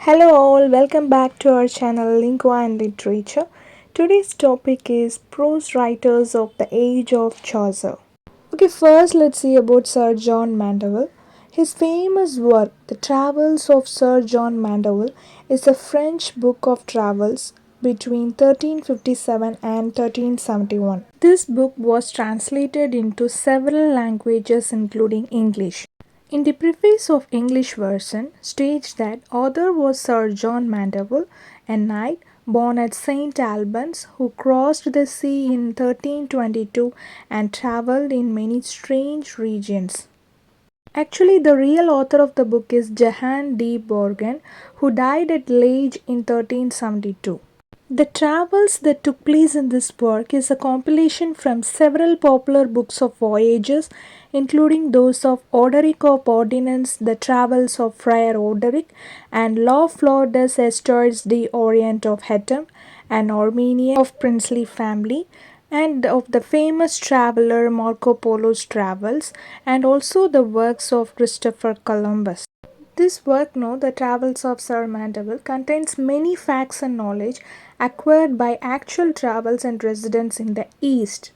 Hello all, welcome back to our channel Lingua and Literature. Today's topic is prose writers of the age of Chaucer. Okay, first let's see about Sir John Mandeville. His famous work, The Travels of Sir John Mandeville, is a French book of travels between 1357 and 1371. This book was translated into several languages including English. In the preface of English version states that author was Sir John Mandeville, a knight born at St. Albans who crossed the sea in 1322 and travelled in many strange regions. Actually, the real author of the book is Jehan de Bourgogne, who died at Liege in 1372. The travels that took place in this work is a compilation from several popular books of voyages, including those of Orderic of Ordinance, The Travels of Friar Orderic, and La Flor des Estaires de Orient of Hetem, an Armenian of princely family, and of the famous traveler Marco Polo's travels, and also the works of Christopher Columbus. This work, The Travels of Sir Mandeville, contains many facts and knowledge acquired by actual travels and residents in the East.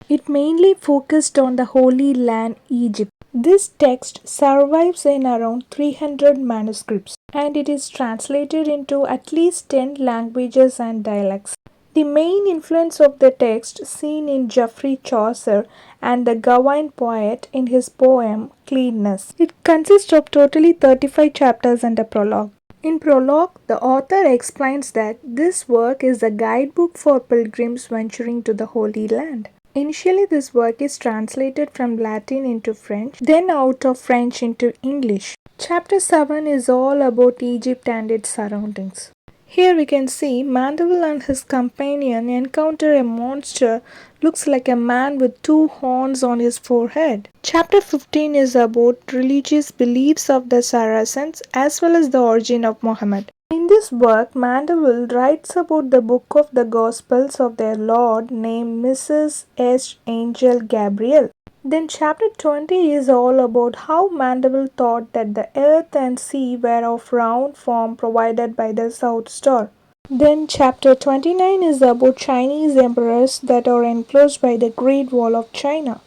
It mainly focused on the Holy Land, Egypt. This text survives in around 300 manuscripts and it is translated into at least 10 languages and dialects. The main influence of the text seen in Geoffrey Chaucer and the Gawain poet in his poem Cleanness. It consists of totally 35 chapters and a prologue. In prologue, the author explains that this work is a guidebook for pilgrims venturing to the Holy Land. Initially, this work is translated from Latin into French, then out of French into English. Chapter 7 is all about Egypt and its surroundings. Here we can see Mandeville and his companion encounter a monster looks like a man with two horns on his forehead. Chapter 15 is about religious beliefs of the Saracens as well as the origin of Muhammad. In this work, Mandeville writes about the book of the Gospels of their Lord named Mrs. S. Angel Gabriel. Then chapter 20 is all about how Mandeville thought that the earth and sea were of round form provided by the South Star. Then chapter 29 is about Chinese emperors that are enclosed by the Great Wall of China.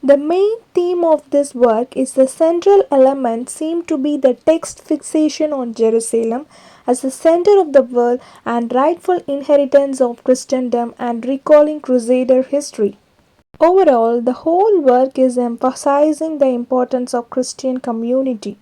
The main theme of this work is the central element seemed to be the text fixation on Jerusalem as the center of the world and rightful inheritance of Christendom and recalling Crusader history. Overall, the whole work is emphasizing the importance of Christian community.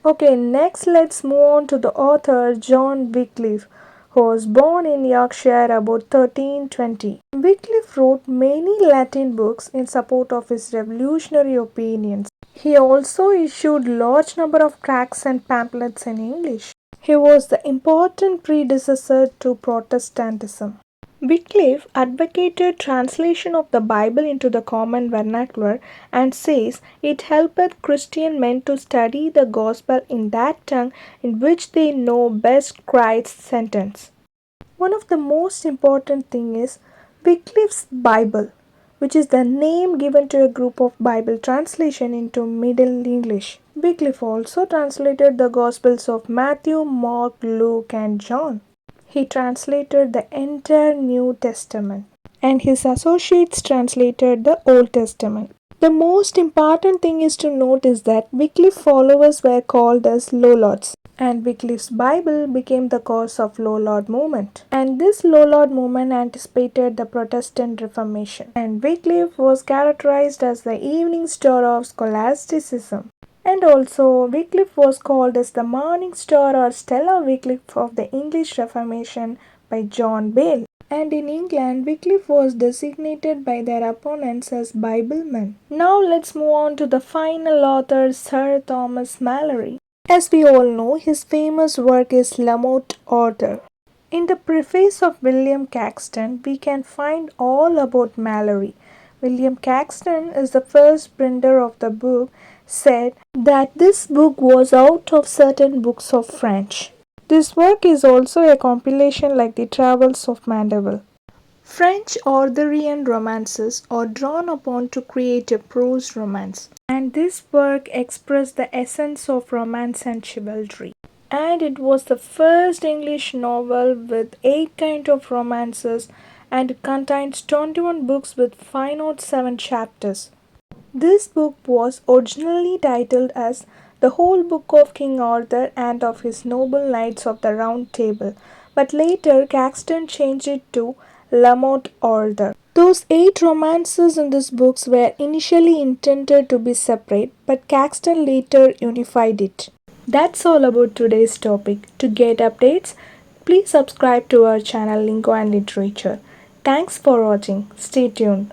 Okay, next let's move on to the author John Wycliffe, who was born in Yorkshire about 1320. Wycliffe wrote many Latin books in support of his revolutionary opinions. He also issued large number of tracts and pamphlets in English. He was the important predecessor to Protestantism. Wycliffe advocated translation of the Bible into the common vernacular and says it helpeth Christian men to study the gospel in that tongue in which they know best Christ's sentence. One of the most important thing is Wycliffe's Bible, which is the name given to a group of Bible translation into Middle English. Wycliffe also translated the Gospels of Matthew, Mark, Luke and John. He translated the entire New Testament and his associates translated the Old Testament. The most important thing is to note is that Wycliffe followers were called as Lollards and Wycliffe's Bible became the cause of Lollard movement. And this Lollard movement anticipated the Protestant Reformation. And Wycliffe was characterized as the evening star of scholasticism. And also, Wycliffe was called as the Morning Star or Stella Wycliffe of the English Reformation by John Bale. And in England, Wycliffe was designated by their opponents as Bibleman. Now let's move on to the final author, Sir Thomas Malory. As we all know, his famous work is La Morte Order. In the preface of William Caxton, we can find all about Malory. William Caxton is the first printer of the book, said that this book was out of certain books of French. This work is also a compilation like the Travels of Mandeville. French Arthurian romances are drawn upon to create a prose romance, and this work expressed the essence of romance and chivalry. and it was the first English novel with 8 kinds of romances and it contains 21 books with 507 chapters. This book was originally titled as The Whole Book of King Arthur and of His Noble Knights of the Round Table, but later Caxton changed it to Lamont Arthur. Those 8 romances in these books were initially intended to be separate, but Caxton later unified it. That's all about today's topic. To get updates, please subscribe to our channel Lingo and Literature. Thanks for watching. Stay tuned.